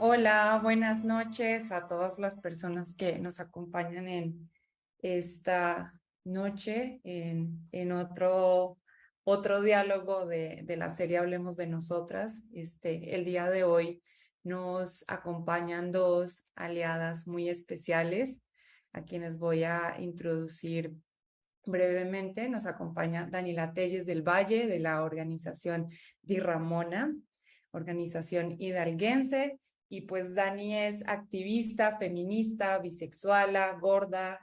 Hola, buenas noches a todas las personas que nos acompañan en esta noche, en otro diálogo de la serie Hablemos de Nosotras. El día de hoy nos acompañan dos aliadas muy especiales a quienes voy a introducir brevemente. Nos acompaña Daniela Telles del Valle de la organización Di Ramona, organización hidalguense. Y pues Dani es activista, feminista, bisexuala, gorda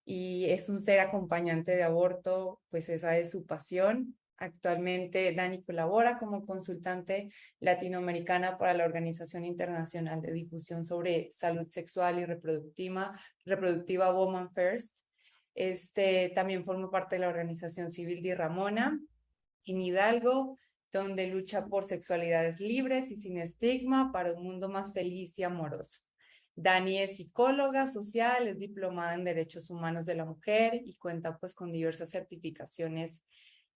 y es un ser acompañante de aborto, pues esa es su pasión. Actualmente Dani colabora como consultante latinoamericana para la Organización Internacional de Difusión sobre Salud Sexual y Reproductiva Woman First. También forma parte de la organización civil Di Ramona en Hidalgo, donde lucha por sexualidades libres y sin estigma para un mundo más feliz y amoroso. Dani es psicóloga social, es diplomada en Derechos Humanos de la Mujer y cuenta pues con diversas certificaciones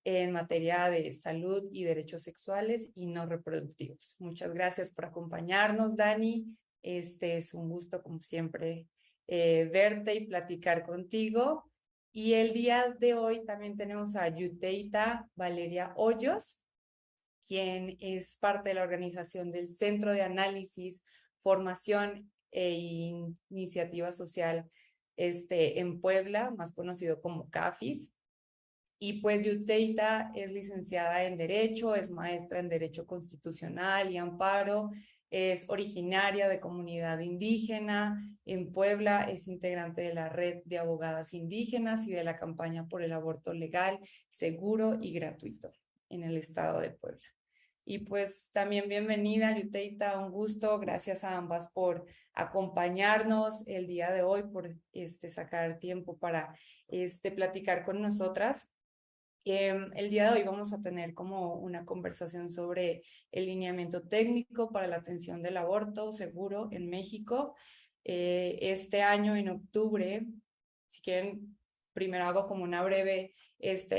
en materia de salud y derechos sexuales y no reproductivos. Muchas gracias por acompañarnos, Dani. Es un gusto, como siempre, verte y platicar contigo. Y el día de hoy también tenemos a Yuteita Valeria Hoyos, quien es parte de la organización del Centro de Análisis, Formación e Iniciativa Social en Puebla, más conocido como CAFIS. Y pues Yuteita es licenciada en Derecho, es maestra en Derecho Constitucional y Amparo, es originaria de comunidad indígena en Puebla, es integrante de la Red de Abogadas Indígenas y de la campaña por el aborto legal, seguro y gratuito en el estado de Puebla. Y pues también bienvenida, Yuteita, un gusto, gracias a ambas por acompañarnos el día de hoy, por sacar tiempo para platicar con nosotras. El día de hoy vamos a tener como una conversación sobre el lineamiento técnico para la atención del aborto seguro en México. Este año, en octubre, si quieren, primero hago como una breve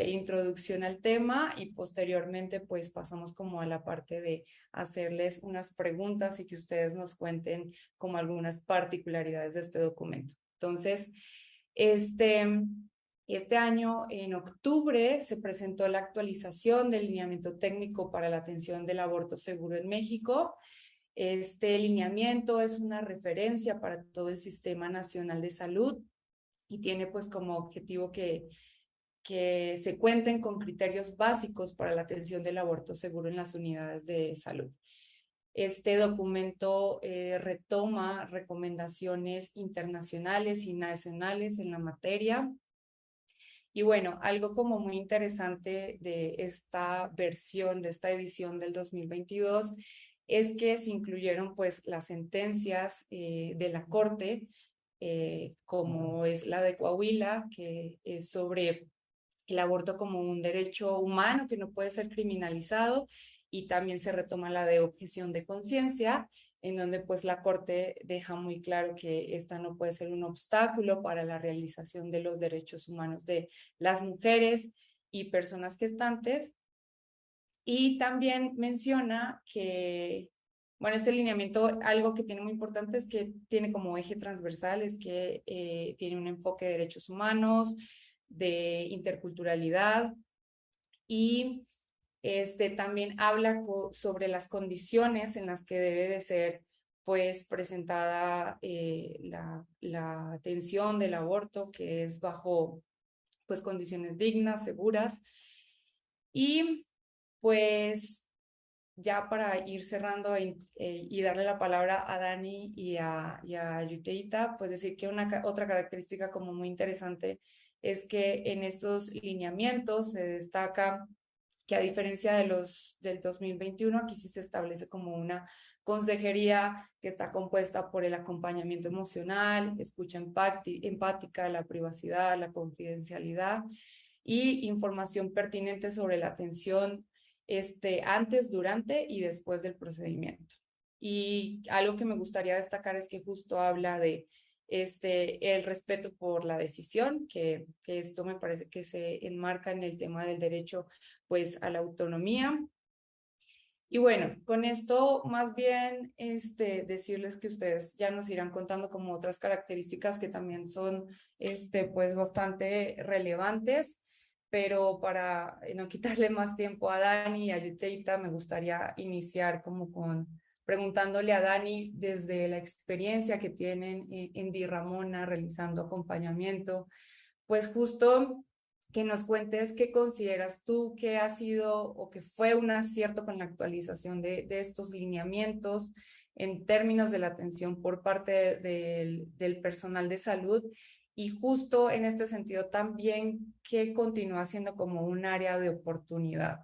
introducción al tema y posteriormente pues pasamos como a la parte de hacerles unas preguntas y que ustedes nos cuenten como algunas particularidades de este documento. Entonces, este... Este año, en octubre, se presentó la actualización del lineamiento técnico para la atención del aborto seguro en México. Este lineamiento es una referencia para todo el Sistema Nacional de Salud y tiene pues como objetivo que se cuenten con criterios básicos para la atención del aborto seguro en las unidades de salud. Este documento retoma recomendaciones internacionales y nacionales en la materia. Y bueno, algo como muy interesante de esta versión, de esta edición del 2022, es que se incluyeron pues las sentencias de la Corte, como es la de Coahuila, que es sobre el aborto como un derecho humano que no puede ser criminalizado, y también se retoma la de objeción de conciencia, en donde pues la Corte deja muy claro que esta no puede ser un obstáculo para la realización de los derechos humanos de las mujeres y personas gestantes. Y también menciona que, bueno, este lineamiento, algo que tiene muy importante es que tiene como eje transversal, es que tiene un enfoque de derechos humanos, de interculturalidad y también habla sobre las condiciones en las que debe de ser pues presentada la atención del aborto, que es bajo pues condiciones dignas, seguras. Y pues ya para ir cerrando y darle la palabra a Dani y a Yuteita, pues decir que otra característica como muy interesante es que en estos lineamientos se destaca que a diferencia de los del 2021, aquí sí se establece como una consejería que está compuesta por el acompañamiento emocional, escucha empática, la privacidad, la confidencialidad y información pertinente sobre la atención antes, durante y después del procedimiento. Y algo que me gustaría destacar es que justo habla de el respeto por la decisión, que esto me parece que se enmarca en el tema del derecho pues a la autonomía. Y bueno, con esto más bien decirles que ustedes ya nos irán contando como otras características que también son pues bastante relevantes, pero para no quitarle más tiempo a Dani y a Yuteita, me gustaría iniciar como con preguntándole a Dani desde la experiencia que tienen en Di Ramona realizando acompañamiento, pues justo que nos cuentes qué consideras tú que ha sido o que fue un acierto con la actualización de estos lineamientos en términos de la atención por parte del personal de salud y justo en este sentido también qué continúa siendo como un área de oportunidad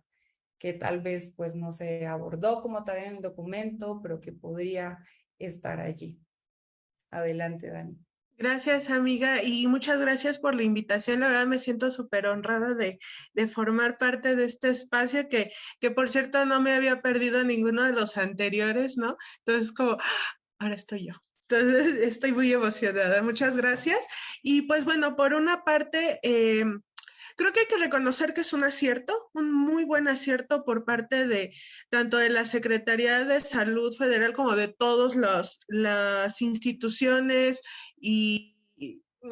que tal vez pues no se abordó como tal en el documento, pero que podría estar allí. Adelante, Dani. Gracias, amiga, y muchas gracias por la invitación. La verdad me siento súper honrada de formar parte de este espacio que, por cierto, no me había perdido ninguno de los anteriores, ¿no? Entonces, como, ahora estoy yo. Entonces, estoy muy emocionada. Muchas gracias. Y pues bueno, por una parte, creo que hay que reconocer que es un acierto, un muy buen acierto por parte de tanto de la Secretaría de Salud Federal como de todas las instituciones y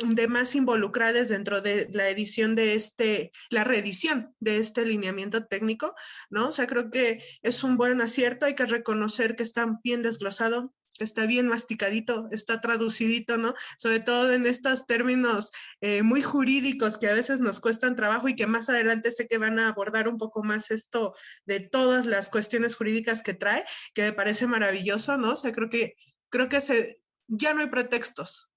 demás involucradas dentro de la edición de la reedición de este lineamiento técnico, ¿no? O sea, creo que es un buen acierto, hay que reconocer que está bien desglosado, está bien masticadito, está traducidito, ¿no? Sobre todo en estos términos muy jurídicos que a veces nos cuestan trabajo y que más adelante sé que van a abordar un poco más esto de todas las cuestiones jurídicas que trae, que me parece maravilloso, ¿no? O sea, creo que ya no hay pretextos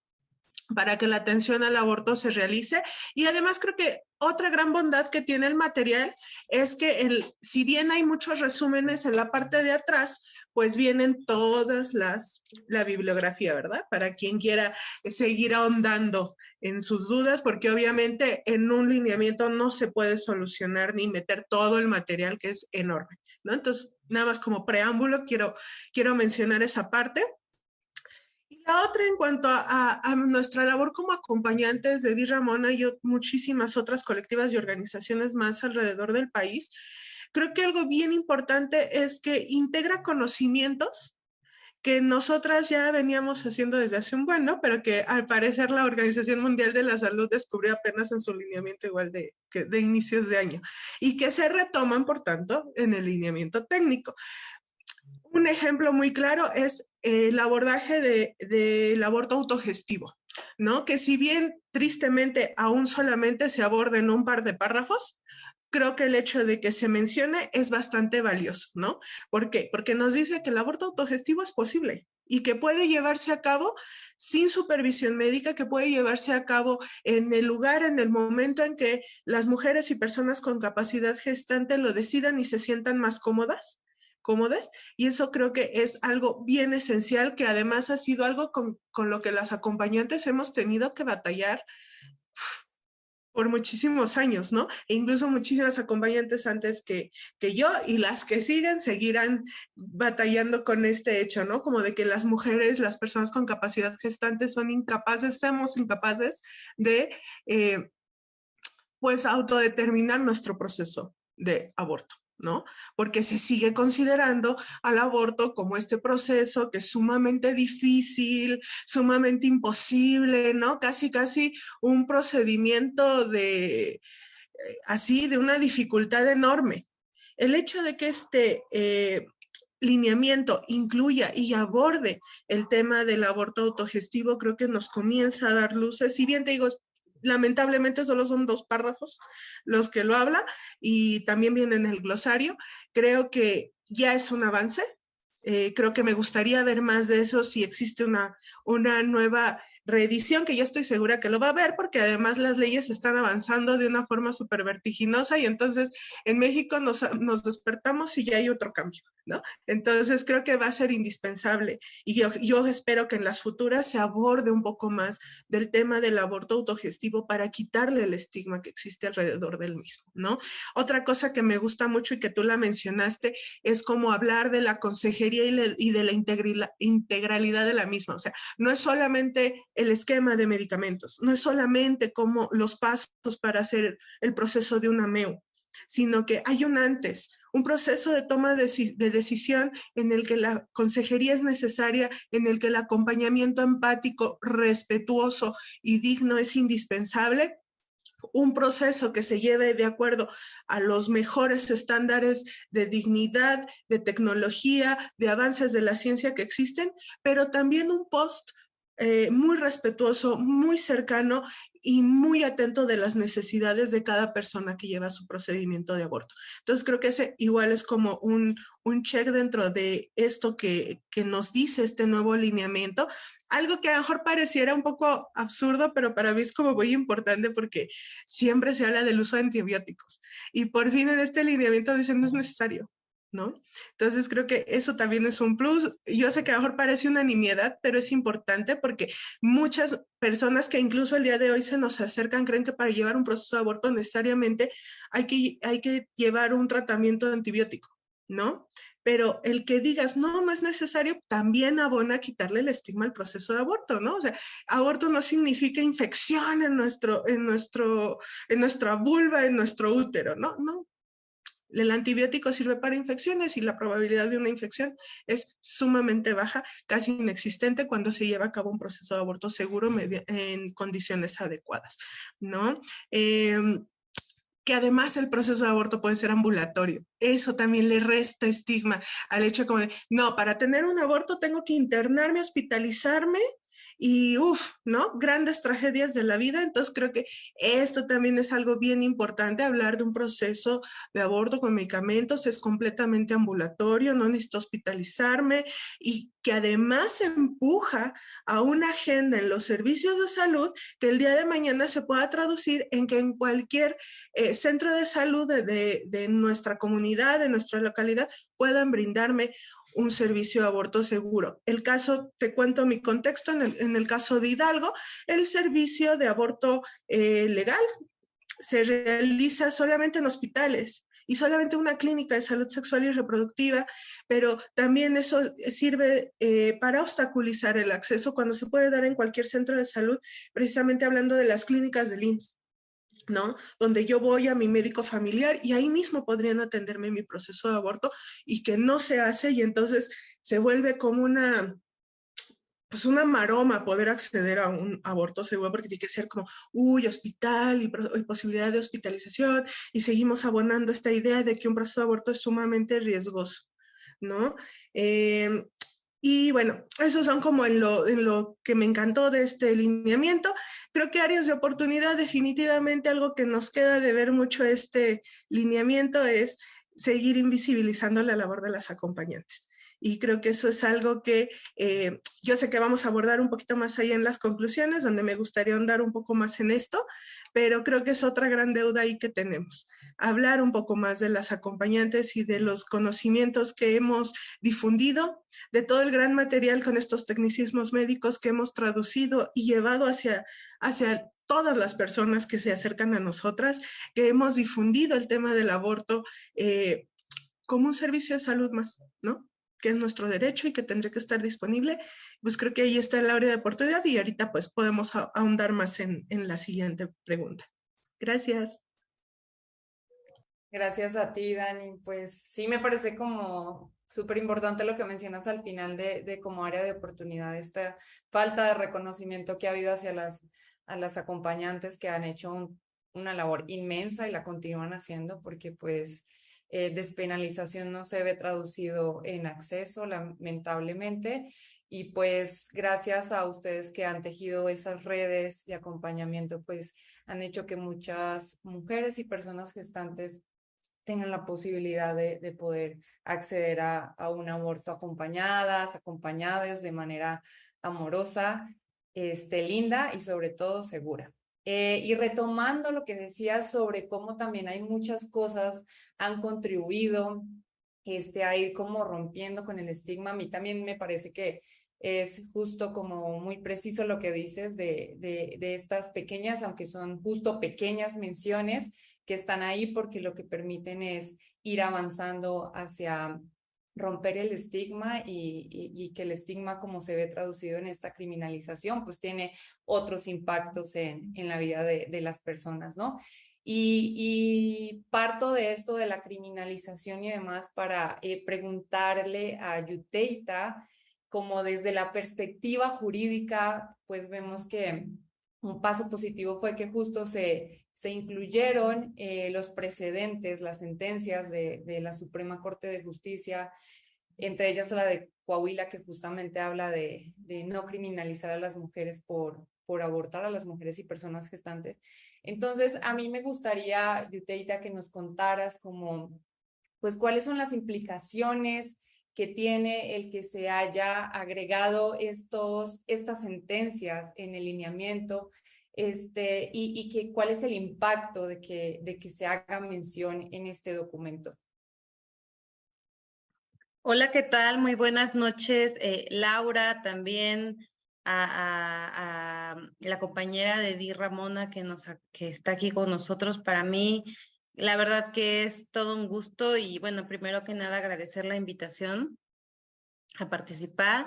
para que la atención al aborto se realice. Y además creo que otra gran bondad que tiene el material es que si bien hay muchos resúmenes en la parte de atrás, pues vienen la bibliografía, ¿verdad? Para quien quiera seguir ahondando en sus dudas, porque obviamente en un lineamiento no se puede solucionar ni meter todo el material, que es enorme, ¿no? Entonces, nada más como preámbulo, quiero mencionar esa parte. Y la otra, en cuanto a nuestra labor como acompañantes de Di Ramona y muchísimas otras colectivas y organizaciones más alrededor del país, creo que algo bien importante es que integra conocimientos que nosotras ya veníamos haciendo desde hace un buen, ¿no? Pero que al parecer la Organización Mundial de la Salud descubrió apenas en su lineamiento igual de inicios de año y que se retoman, por tanto, en el lineamiento técnico. Un ejemplo muy claro es el abordaje del aborto autogestivo, ¿no? Que si bien tristemente aún solamente se aborda en un par de párrafos, creo que el hecho de que se mencione es bastante valioso, ¿no? ¿Por qué? Porque nos dice que el aborto autogestivo es posible y que puede llevarse a cabo sin supervisión médica, que puede llevarse a cabo en el lugar, en el momento en que las mujeres y personas con capacidad gestante lo decidan y se sientan más cómodas, y eso creo que es algo bien esencial, que además ha sido algo con lo que las acompañantes hemos tenido que batallar por muchísimos años, ¿no? E incluso muchísimas acompañantes antes que yo y las que siguen seguirán batallando con este hecho, ¿no? Como de que las mujeres, las personas con capacidad gestante somos incapaces de, pues, autodeterminar nuestro proceso de aborto, ¿no? Porque se sigue considerando al aborto como este proceso que es sumamente difícil, sumamente imposible, ¿no? Casi un procedimiento de una dificultad enorme. El hecho de que este lineamiento incluya y aborde el tema del aborto autogestivo, creo que nos comienza a dar luces. Si bien te digo, lamentablemente solo son 2 párrafos los que lo habla y también viene en el glosario. Creo que ya es un avance. Creo que me gustaría ver más de eso si existe una nueva reedición, que ya estoy segura que lo va a haber, porque además las leyes están avanzando de una forma súper vertiginosa y entonces en México nos despertamos y ya hay otro cambio, ¿no? Entonces creo que va a ser indispensable y yo espero que en las futuras se aborde un poco más del tema del aborto autogestivo para quitarle el estigma que existe alrededor del mismo, ¿no? Otra cosa que me gusta mucho y que tú la mencionaste es como hablar de la consejería y de la integralidad de la misma. O sea, no es solamente el esquema de medicamentos, no es solamente como los pasos para hacer el proceso de una MEU, sino que hay un antes, un proceso de toma de decisión en el que la consejería es necesaria, en el que el acompañamiento empático, respetuoso y digno es indispensable, un proceso que se lleve de acuerdo a los mejores estándares de dignidad, de tecnología, de avances de la ciencia que existen, pero también un post muy respetuoso, muy cercano y muy atento de las necesidades de cada persona que lleva su procedimiento de aborto. Entonces creo que ese igual es como un check dentro de esto que nos dice este nuevo lineamiento, algo que a lo mejor pareciera un poco absurdo, pero para mí es como muy importante porque siempre se habla del uso de antibióticos y por fin en este lineamiento dicen no es necesario, ¿no? Entonces creo que eso también es un plus. Yo sé que a lo mejor parece una nimiedad, pero es importante porque muchas personas que incluso el día de hoy se nos acercan creen que para llevar un proceso de aborto necesariamente hay que llevar un tratamiento antibiótico, ¿no? Pero el que digas, no, no es necesario, también abona a quitarle el estigma al proceso de aborto, ¿no? O sea, aborto no significa infección en nuestra vulva, en nuestro útero, ¿no? No, el antibiótico sirve para infecciones y la probabilidad de una infección es sumamente baja, casi inexistente cuando se lleva a cabo un proceso de aborto seguro en condiciones adecuadas, ¿no? Que además el proceso de aborto puede ser ambulatorio. Eso también le resta estigma al hecho como de, no, para tener un aborto tengo que internarme, hospitalizarme y ¿no? Grandes tragedias de la vida. Entonces creo que esto también es algo bien importante, hablar de un proceso de aborto con medicamentos, es completamente ambulatorio, no necesito hospitalizarme y que además empuja a una agenda en los servicios de salud que el día de mañana se pueda traducir en que en cualquier centro de salud de nuestra comunidad, de nuestra localidad, puedan brindarme un servicio de aborto seguro. El caso, te cuento mi contexto, en el caso de Hidalgo, el servicio de aborto legal se realiza solamente en hospitales y solamente una clínica de salud sexual y reproductiva, pero también eso sirve para obstaculizar el acceso cuando se puede dar en cualquier centro de salud, precisamente hablando de las clínicas del IMSS, ¿no? Donde yo voy a mi médico familiar y ahí mismo podrían atenderme mi proceso de aborto y que no se hace y entonces se vuelve como pues una maroma poder acceder a un aborto seguro porque tiene que ser como, hospital y posibilidad de hospitalización y seguimos abonando esta idea de que un proceso de aborto es sumamente riesgoso, ¿no? Y bueno, esos son como en lo que me encantó de este lineamiento. Creo que áreas de oportunidad, definitivamente algo que nos queda de ver mucho este lineamiento es seguir invisibilizando la labor de las acompañantes. Y creo que eso es algo que yo sé que vamos a abordar un poquito más ahí en las conclusiones, donde me gustaría ahondar un poco más en esto, pero creo que es otra gran deuda ahí que tenemos. Hablar un poco más de las acompañantes y de los conocimientos que hemos difundido, de todo el gran material con estos tecnicismos médicos que hemos traducido y llevado hacia todas las personas que se acercan a nosotras, que hemos difundido el tema del aborto como un servicio de salud más, ¿no? Que es nuestro derecho y que tendría que estar disponible. Pues creo que ahí está el área de oportunidad y ahorita pues podemos ahondar más en la siguiente pregunta. Gracias. Gracias a ti, Dani. Pues sí me parece como súper importante lo que mencionas al final de como área de oportunidad, esta falta de reconocimiento que ha habido hacia a las acompañantes que han hecho una labor inmensa y la continúan haciendo porque pues despenalización no se ve traducido en acceso, lamentablemente. Y pues gracias a ustedes que han tejido esas redes de acompañamiento, pues han hecho que muchas mujeres y personas gestantes tengan la posibilidad de poder acceder a un aborto acompañadas de manera amorosa, linda y sobre todo segura. Y retomando lo que decías sobre cómo también hay muchas cosas han contribuido a ir como rompiendo con el estigma, a mí también me parece que es justo como muy preciso lo que dices de estas pequeñas, aunque son justo pequeñas menciones, que están ahí porque lo que permiten es ir avanzando hacia romper el estigma y que el estigma, como se ve traducido en esta criminalización, pues tiene otros impactos en la vida de las personas, ¿no? Y parto de esto de la criminalización y demás para preguntarle a Yuteita, como desde la perspectiva jurídica, pues vemos que un paso positivo fue que justo se incluyeron los precedentes, las sentencias de la Suprema Corte de Justicia, entre ellas la de Coahuila, que justamente habla de no criminalizar a las mujeres por abortar a las mujeres y personas gestantes. Entonces, a mí me gustaría, Yuteita, que nos contaras como, pues, cuáles son las implicaciones que tiene el que se haya agregado estas sentencias en el lineamiento, y que cuál es el impacto de que se haga mención en este documento. Hola, ¿qué tal? Muy buenas noches, Laura, también a la compañera de Di Ramona que está aquí con nosotros. Para mí, la verdad que es todo un gusto y bueno, primero que nada agradecer la invitación a participar.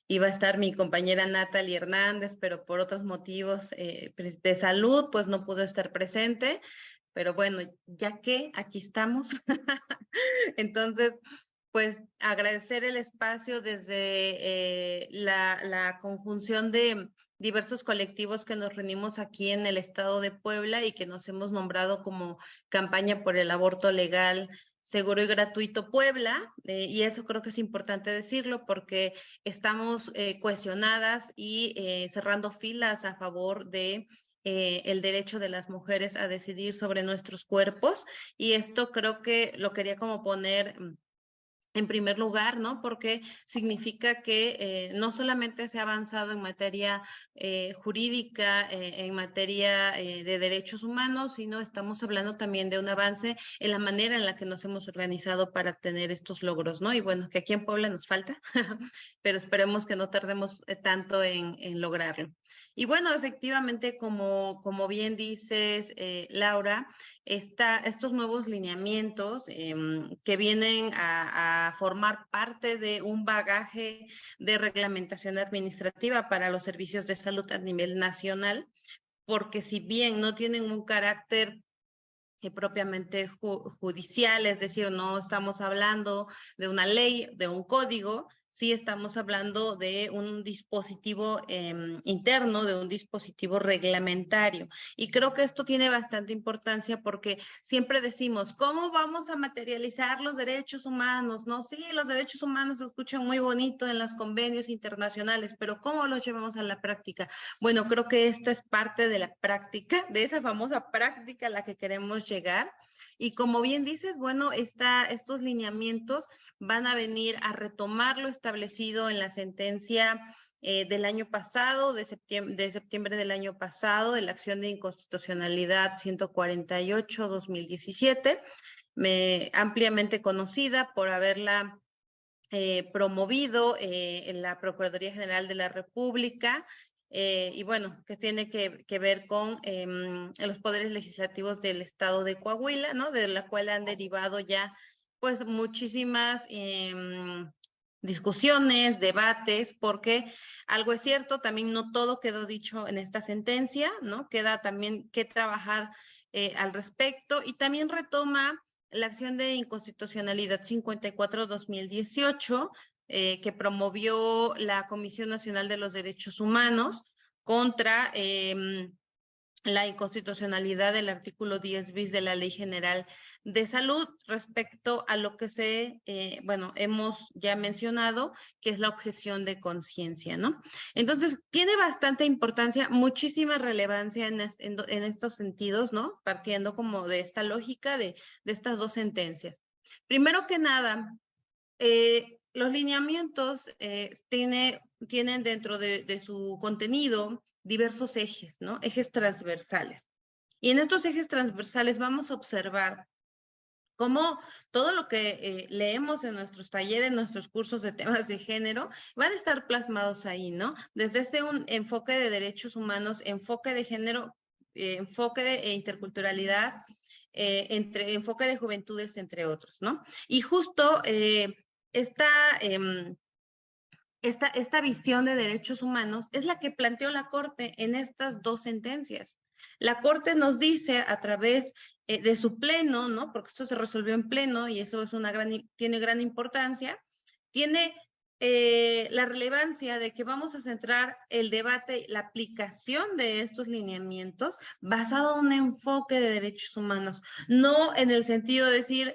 Iba a estar mi compañera Natalie Hernández, pero por otros motivos de salud, pues no pudo estar presente. Pero bueno, ya que aquí estamos, entonces pues agradecer el espacio desde la conjunción de diversos colectivos que nos reunimos aquí en el estado de Puebla y que nos hemos nombrado como Campaña por el Aborto Legal, Seguro y Gratuito Puebla, y eso creo que es importante decirlo porque estamos cohesionadas y cerrando filas a favor de el derecho de las mujeres a decidir sobre nuestros cuerpos, y esto creo que lo quería como poner en primer lugar, ¿no? Porque significa que no solamente se ha avanzado en materia jurídica, en materia de derechos humanos, sino estamos hablando también de un avance en la manera en la que nos hemos organizado para tener estos logros, ¿no? Y bueno, que aquí en Puebla nos falta, pero esperemos que no tardemos tanto en lograrlo. Y bueno, efectivamente, como bien dices, Laura, estos nuevos lineamientos que vienen a formar parte de un bagaje de reglamentación administrativa para los servicios de salud a nivel nacional, porque si bien no tienen un carácter propiamente judicial, es decir, no estamos hablando de una ley, de un código, sí estamos hablando de un dispositivo interno, de un dispositivo reglamentario. Y creo que esto tiene bastante importancia porque siempre decimos, ¿cómo vamos a materializar los derechos humanos? No, sí, los derechos humanos se escuchan muy bonito en los convenios internacionales, pero ¿cómo los llevamos a la práctica? Bueno, creo que esto es parte de la práctica, de esa famosa práctica a la que queremos llegar. Y como bien dices, bueno, estos lineamientos van a venir a retomar lo establecido en la sentencia del año pasado, de septiembre del año pasado, de la acción de inconstitucionalidad 148-2017, ampliamente conocida por haberla promovido en la Procuraduría General de la República. Y bueno, que tiene que ver con los poderes legislativos del estado de Coahuila, ¿no? De la cual han derivado ya pues muchísimas discusiones, debates, porque algo es cierto, también no todo quedó dicho en esta sentencia, ¿no? Queda también que trabajar al respecto, y también retoma la acción de inconstitucionalidad 54-2018, que promovió la Comisión Nacional de los Derechos Humanos contra la inconstitucionalidad del artículo 10 bis de la Ley General de Salud respecto a lo que hemos ya mencionado, que es la objeción de conciencia, ¿no? Entonces, tiene bastante importancia, muchísima relevancia en estos sentidos, ¿no? Partiendo como de esta lógica de estas dos sentencias. Primero que nada, los lineamientos tienen dentro de su contenido diversos ejes, ¿no? Ejes transversales. Y en estos ejes transversales vamos a observar cómo todo lo que leemos en nuestros talleres, en nuestros cursos de temas de género, van a estar plasmados ahí, ¿no? Desde un enfoque de derechos humanos, enfoque de género, enfoque de interculturalidad, enfoque de juventudes, entre otros, ¿no? Y justo esta visión de derechos humanos es la que planteó la Corte en estas dos sentencias. La Corte nos dice a través de su pleno, ¿no? Porque esto se resolvió en pleno y eso es tiene gran importancia, tiene la relevancia de que vamos a centrar el debate, la aplicación de estos lineamientos basado en un enfoque de derechos humanos, no en el sentido de decir,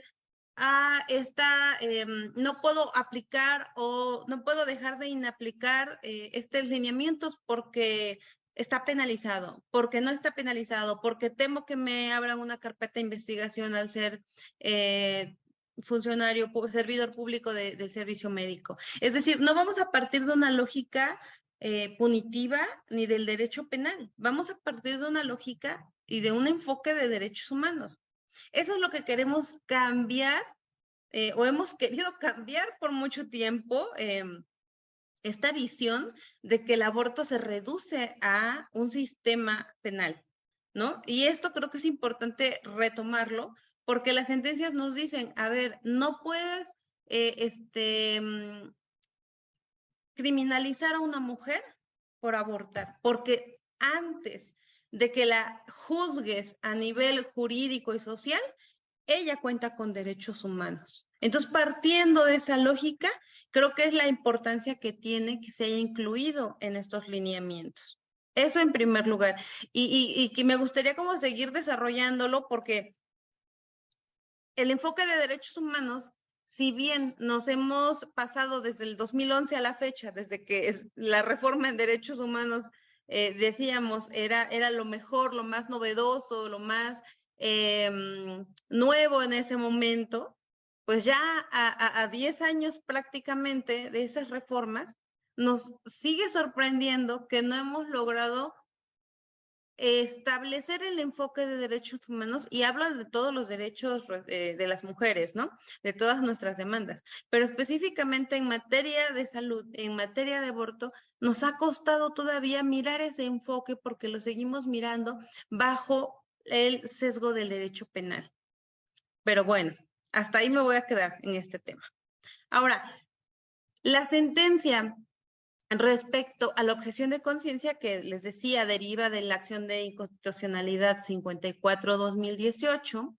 no puedo aplicar o no puedo dejar de inaplicar estos lineamientos porque está penalizado, porque no está penalizado, porque temo que me abran una carpeta de investigación al ser funcionario, servidor público del servicio médico. Es decir, no vamos a partir de una lógica punitiva ni del derecho penal, vamos a partir de una lógica y de un enfoque de derechos humanos. Eso es lo que queremos cambiar o hemos querido cambiar por mucho tiempo, esta visión de que el aborto se reduce a un sistema penal, ¿no? Y esto creo que es importante retomarlo porque las sentencias nos dicen, a ver, no puedes criminalizar a una mujer por abortar, porque antes de que la juzgues a nivel jurídico y social, ella cuenta con derechos humanos. Entonces, partiendo de esa lógica, creo que es la importancia que tiene que se haya incluido en estos lineamientos. Eso en primer lugar. Y que me gustaría como seguir desarrollándolo porque el enfoque de derechos humanos, si bien nos hemos pasado desde el 2011 a la fecha, desde que la reforma en derechos humanos, decíamos, era lo mejor, lo más novedoso, lo más nuevo en ese momento, pues ya a 10 años prácticamente de esas reformas, nos sigue sorprendiendo que no hemos logrado establecer el enfoque de derechos humanos, y hablo de todos los derechos de las mujeres, ¿no? De todas nuestras demandas, pero específicamente en materia de salud, en materia de aborto, nos ha costado todavía mirar ese enfoque porque lo seguimos mirando bajo el sesgo del derecho penal. Pero bueno, hasta ahí me voy a quedar en este tema. Ahora, la sentencia respecto a la objeción de conciencia que les decía deriva de la acción de inconstitucionalidad 54/2018,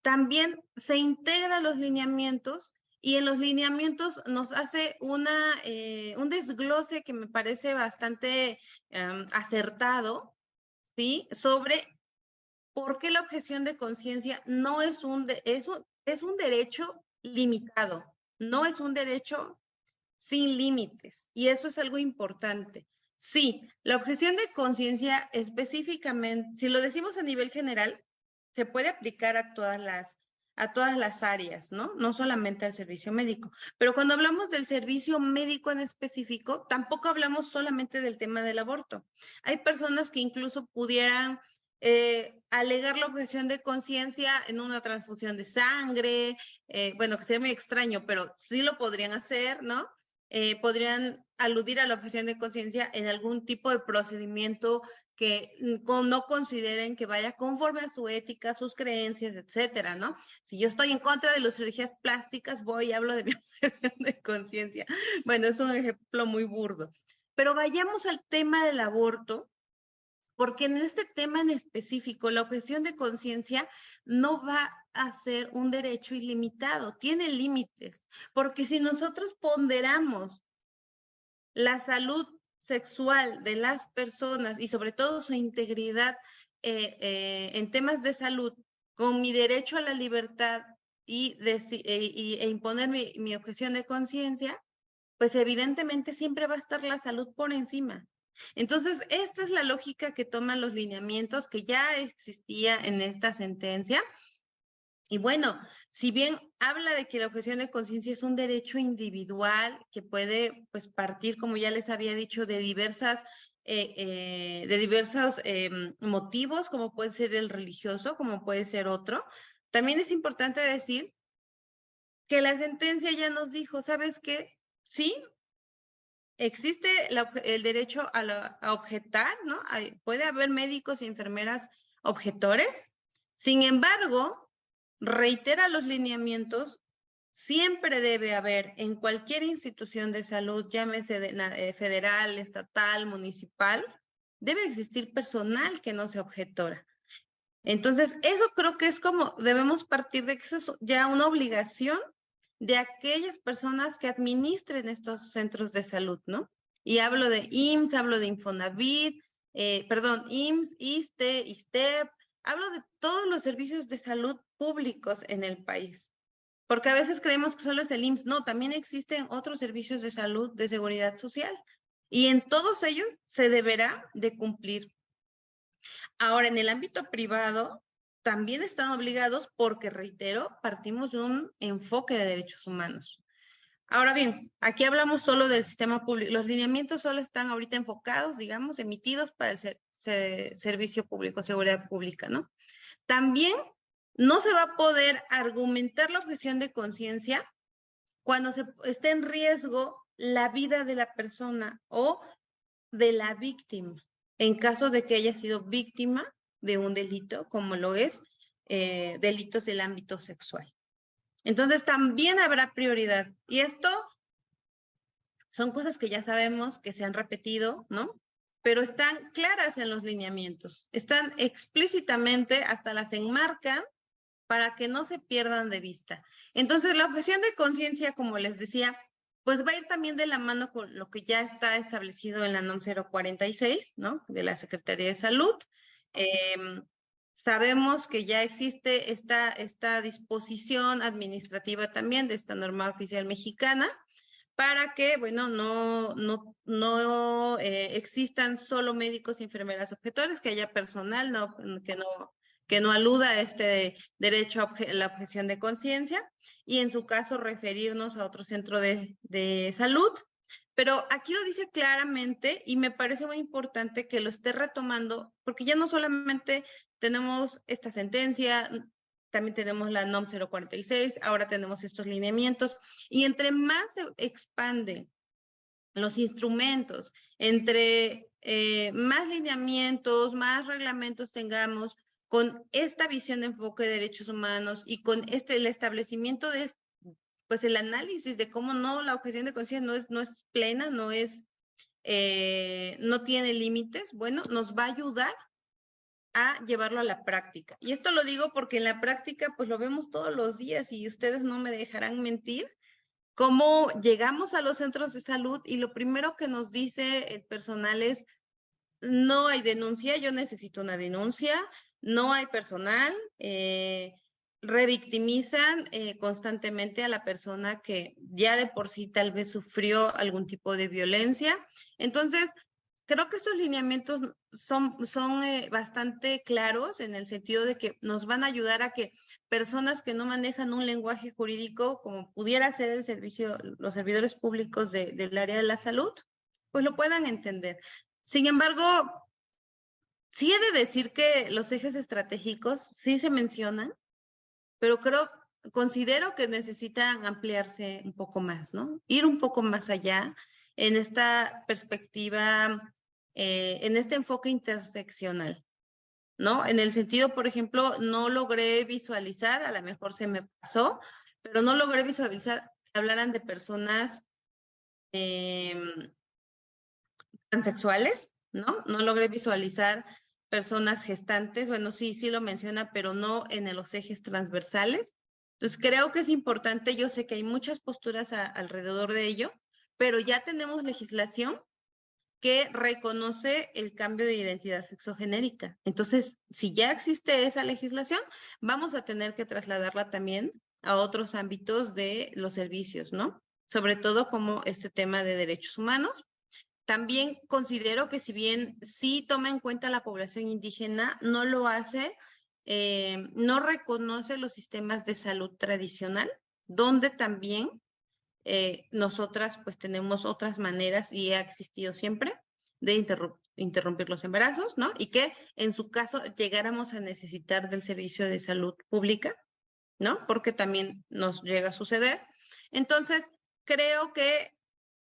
también se integra los lineamientos y en los lineamientos nos hace un desglose que me parece bastante acertado, ¿sí? Sobre por qué la objeción de conciencia no es es un derecho limitado, no es un derecho sin límites, y eso es algo importante. Sí, la objeción de conciencia específicamente, si lo decimos a nivel general, se puede aplicar a todas las áreas, ¿no? No solamente al servicio médico. Pero cuando hablamos del servicio médico en específico, tampoco hablamos solamente del tema del aborto. Hay personas que incluso pudieran alegar la objeción de conciencia en una transfusión de sangre, bueno, que sería muy extraño, pero sí lo podrían hacer, ¿no? Podrían aludir a la objeción de conciencia en algún tipo de procedimiento que no consideren que vaya conforme a su ética, sus creencias, etcétera, ¿no? Si yo estoy en contra de las cirugías plásticas, voy y hablo de mi objeción de conciencia. Bueno, es un ejemplo muy burdo. Pero vayamos al tema del aborto, porque en este tema en específico, la objeción de conciencia no va a ser un derecho ilimitado, tiene límites, porque si nosotros ponderamos la salud sexual de las personas y sobre todo su integridad en temas de salud, con mi derecho a la libertad e imponer mi objeción de conciencia, pues evidentemente siempre va a estar la salud por encima. Entonces, esta es la lógica que toman los lineamientos que ya existía en esta sentencia. Y bueno, si bien habla de que la objeción de conciencia es un derecho individual que puede pues partir, como ya les había dicho, de diversos motivos, como puede ser el religioso, como puede ser otro, también es importante decir que la sentencia ya nos dijo, ¿sabes qué? Sí, existe el derecho a objetar, ¿no? Puede haber médicos y enfermeras objetores. Sin embargo, reitera los lineamientos, siempre debe haber en cualquier institución de salud, llámese federal, estatal, municipal, debe existir personal que no sea objetora. Entonces, eso creo que es como debemos partir de que eso es ya una obligación de aquellas personas que administren estos centros de salud, ¿no? Y hablo de IMSS, hablo de Infonavit, IMSS, ISSSTE, ISSSTEP, hablo de todos los servicios de salud públicos en el país. Porque a veces creemos que solo es el IMSS. No, también existen otros servicios de salud, de seguridad social. Y en todos ellos se deberá de cumplir. Ahora, en el ámbito privado, también están obligados porque, reitero, partimos de un enfoque de derechos humanos. Ahora bien, aquí hablamos solo del sistema público. Los lineamientos solo están ahorita enfocados, digamos, emitidos para el servicio público, seguridad pública, ¿no? También no se va a poder argumentar la objeción de conciencia cuando esté en riesgo la vida de la persona o de la víctima, en caso de que haya sido víctima de un delito, como lo es delitos del ámbito sexual. Entonces también habrá prioridad. Y esto son cosas que ya sabemos, que se han repetido, ¿no? Pero están claras en los lineamientos, están explícitamente, hasta las enmarcan para que no se pierdan de vista. Entonces, la objeción de conciencia, como les decía, pues va a ir también de la mano con lo que ya está establecido en la NOM 046, ¿no? De la Secretaría de Salud. Sabemos que ya existe esta disposición administrativa también de esta norma oficial mexicana para que, bueno, no existan solo médicos y enfermeras objetores, que haya personal que no aluda a este derecho a la objeción de conciencia, y en su caso referirnos a otro centro de salud. Pero aquí lo dice claramente y me parece muy importante que lo esté retomando, porque ya no solamente tenemos esta sentencia, también tenemos la NOM 046, ahora tenemos estos lineamientos, y entre más se expanden los instrumentos, entre más lineamientos, más reglamentos tengamos, con esta visión de enfoque de derechos humanos y con el establecimiento de pues el análisis de cómo la objeción de conciencia no es plena, no tiene límites, bueno, nos va a ayudar a llevarlo a la práctica. Y esto lo digo porque en la práctica pues lo vemos todos los días y ustedes no me dejarán mentir, cómo llegamos a los centros de salud y lo primero que nos dice el personal es: no hay denuncia, yo necesito una denuncia, no hay personal, revictimizan constantemente a la persona que ya de por sí tal vez sufrió algún tipo de violencia. Entonces, creo que estos lineamientos son bastante claros en el sentido de que nos van a ayudar a que personas que no manejan un lenguaje jurídico, como pudiera ser los servidores públicos del área de la salud, pues lo puedan entender. Sin embargo, sí he de decir que los ejes estratégicos sí se mencionan, pero considero que necesitan ampliarse un poco más, ¿no? Ir un poco más allá en esta perspectiva, en este enfoque interseccional, ¿no? En el sentido, por ejemplo, no logré visualizar, a lo mejor se me pasó, pero no logré visualizar que hablaran de personas transexuales, ¿no? No logré visualizar personas gestantes, bueno, sí lo menciona, pero no en los ejes transversales. Entonces, creo que es importante, yo sé que hay muchas posturas alrededor de ello, pero ya tenemos legislación que reconoce el cambio de identidad sexogenérica. Entonces, si ya existe esa legislación, vamos a tener que trasladarla también a otros ámbitos de los servicios, ¿no? Sobre todo como este tema de derechos humanos. También considero que si bien sí toma en cuenta la población indígena, no lo hace, no reconoce los sistemas de salud tradicional, donde también nosotras pues tenemos otras maneras y ha existido siempre de interrumpir los embarazos, ¿no? Y que en su caso llegáramos a necesitar del servicio de salud pública, ¿no? Porque también nos llega a suceder. Entonces, creo que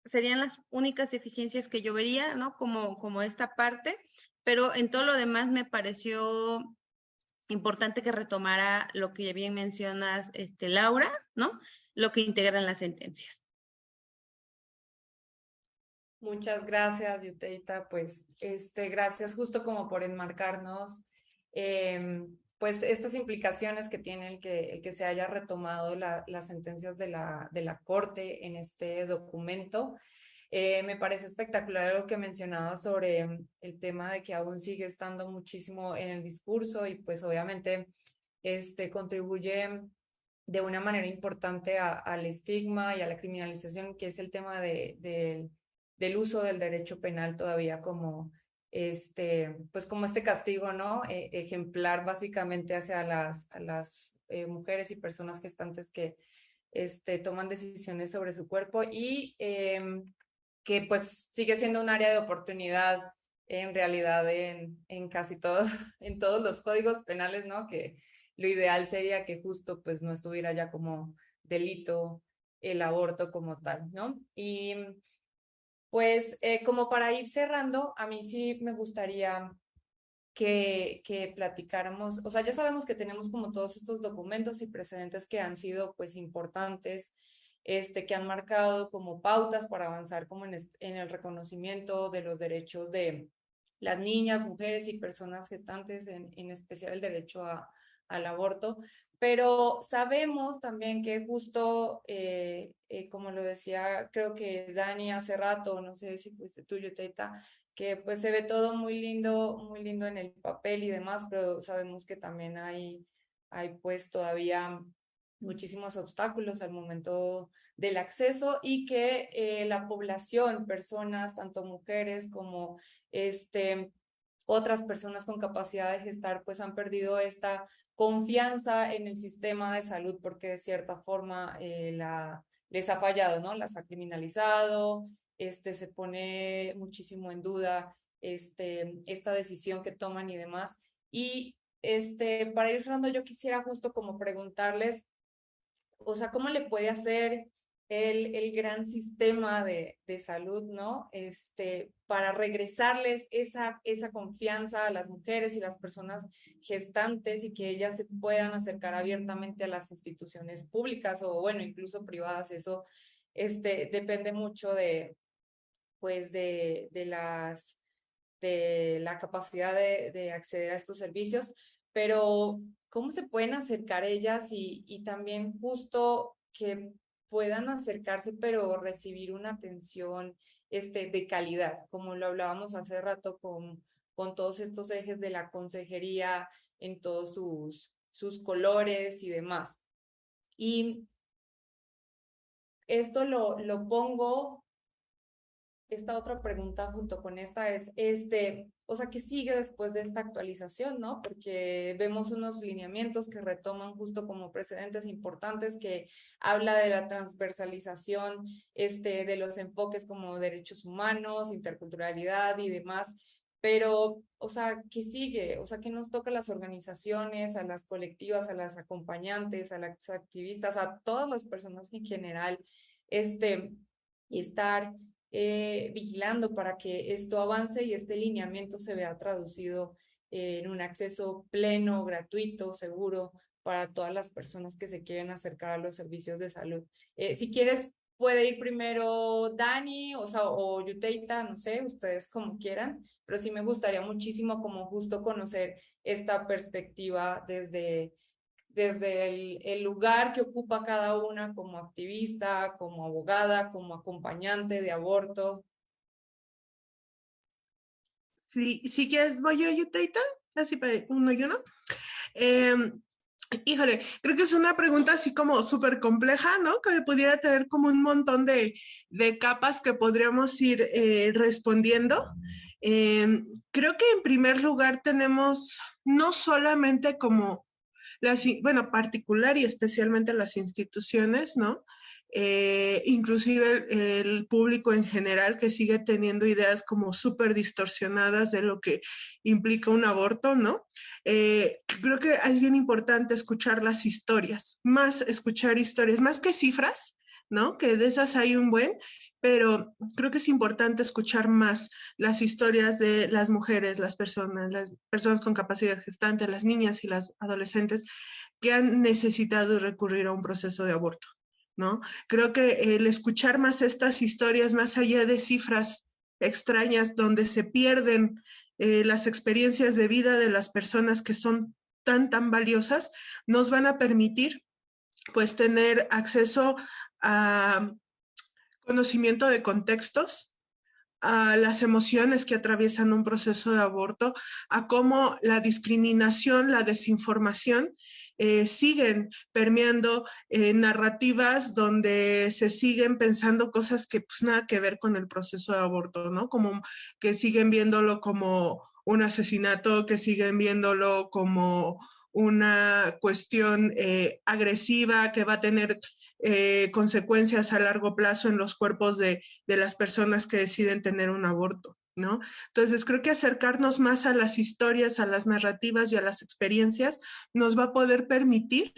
serían las únicas deficiencias que yo vería, ¿no? Como esta parte, pero en todo lo demás me pareció importante que retomara lo que bien mencionas, Laura, ¿no? Lo que integran las sentencias. Muchas gracias, Yuteita. Pues, gracias justo como por enmarcarnos, pues, estas implicaciones que tiene el que se haya retomado las sentencias de la Corte en este documento. Me parece espectacular lo que mencionaba sobre el tema de que aún sigue estando muchísimo en el discurso y pues obviamente contribuye de una manera importante al estigma y a la criminalización, que es el tema del uso del derecho penal todavía como pues como este castigo, ¿no? Ejemplar básicamente hacia a las mujeres y personas gestantes que toman decisiones sobre su cuerpo y que pues sigue siendo un área de oportunidad en realidad en casi todos, en todos los códigos penales, ¿no? Que lo ideal sería que justo pues no estuviera ya como delito el aborto como tal, ¿no? Y pues como para ir cerrando, a mí sí me gustaría que platicáramos, o sea, ya sabemos que tenemos como todos estos documentos y precedentes que han sido pues importantes, que han marcado como pautas para avanzar como en el reconocimiento de los derechos de las niñas, mujeres y personas gestantes, en especial el derecho al aborto. Pero sabemos también que justo, como lo decía, creo que Dani hace rato, no sé si fuiste tú, Yoteta, que pues se ve todo muy lindo en el papel y demás, pero sabemos que también hay pues todavía muchísimos obstáculos al momento del acceso y que la población, personas, tanto mujeres como otras personas con capacidad de gestar, pues han perdido esta confianza en el sistema de salud porque de cierta forma les ha fallado, ¿no? Las ha criminalizado, se pone muchísimo en duda esta decisión que toman y demás. Y para ir cerrando, yo quisiera justo como preguntarles, o sea, ¿cómo le puede hacer el gran sistema de salud, ¿no? Para regresarles esa confianza a las mujeres y las personas gestantes y que ellas se puedan acercar abiertamente a las instituciones públicas o, bueno, incluso privadas. Eso, depende mucho pues, de la capacidad de acceder a estos servicios, pero ¿cómo se pueden acercar ellas y también justo que puedan acercarse, pero recibir una atención de calidad, como lo hablábamos hace rato con todos estos ejes de la consejería en todos sus colores y demás? Y esto lo pongo, esta otra pregunta junto con esta es, o sea, ¿qué sigue después de esta actualización, no? Porque vemos unos lineamientos que retoman justo como precedentes importantes que habla de la transversalización, de los enfoques como derechos humanos, interculturalidad y demás. Pero, o sea, ¿qué sigue? O sea, ¿qué nos toca a las organizaciones, a las colectivas, a las acompañantes, a las activistas, a todas las personas en general, y estar vigilando para que esto avance y este lineamiento se vea traducido en un acceso pleno, gratuito, seguro para todas las personas que se quieren acercar a los servicios de salud? Si quieres, puede ir primero Dani, o sea, o Yuteita, no sé, ustedes como quieran, pero sí me gustaría muchísimo como justo conocer esta perspectiva desde el lugar que ocupa cada una como activista, como abogada, como acompañante de aborto. Si quieres, voy yo, Yuteita, así para uno y uno. Híjole, creo que es una pregunta así como súper compleja, ¿no? Que pudiera tener como un montón de capas que podríamos ir respondiendo. Creo que en primer lugar tenemos no solamente como bueno, particular y especialmente las instituciones, ¿no? Inclusive el público en general que sigue teniendo ideas como súper distorsionadas de lo que implica un aborto, ¿no? Creo que es bien importante escuchar las historias, más escuchar historias, más que cifras, ¿no? Que de esas hay un buen, pero creo que es importante escuchar más las historias de las mujeres, las personas con capacidad gestante, las niñas y las adolescentes que han necesitado recurrir a un proceso de aborto, ¿no? Creo que el escuchar más estas historias, más allá de cifras extrañas, donde se pierden las experiencias de vida de las personas que son tan valiosas, nos van a permitir pues tener acceso a conocimiento de contextos, a las emociones que atraviesan un proceso de aborto, a cómo la discriminación, la desinformación siguen permeando narrativas donde se siguen pensando cosas que pues nada que ver con el proceso de aborto, ¿no? Como que siguen viéndolo como un asesinato, que siguen viéndolo como una cuestión agresiva que va a tener consecuencias a largo plazo en los cuerpos de las personas que deciden tener un aborto, ¿no? Entonces creo que acercarnos más a las historias, a las narrativas y a las experiencias nos va a poder permitir,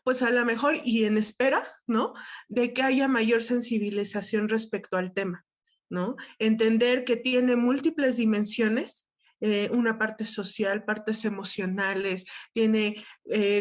pues a lo mejor y en espera, ¿no? De que haya mayor sensibilización respecto al tema, ¿no? Entender que tiene múltiples dimensiones, una parte social, partes emocionales, tiene